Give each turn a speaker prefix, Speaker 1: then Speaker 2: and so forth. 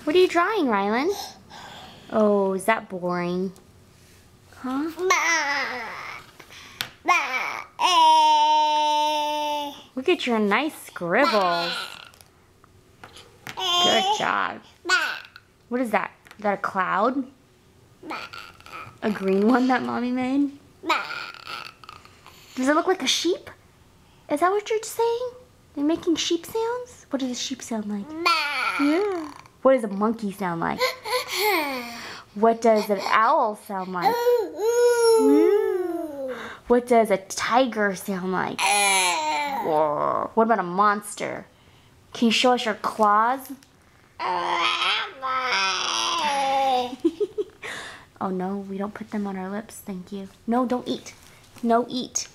Speaker 1: What are you drawing, Rylan? Oh, is that boring? Huh? Look at your nice scribbles. Good job. What is that? Is that a cloud? A green one that Mommy made? Does it look like a sheep? Is that what you're saying? They're making sheep sounds? What does a sheep sound like? Yeah. What does a monkey sound like? What does an owl sound like? What does a tiger sound like? Whoa. What about a monster? Can you show us your claws? Oh no, we don't put them on our lips, thank you. No, don't eat. No, eat.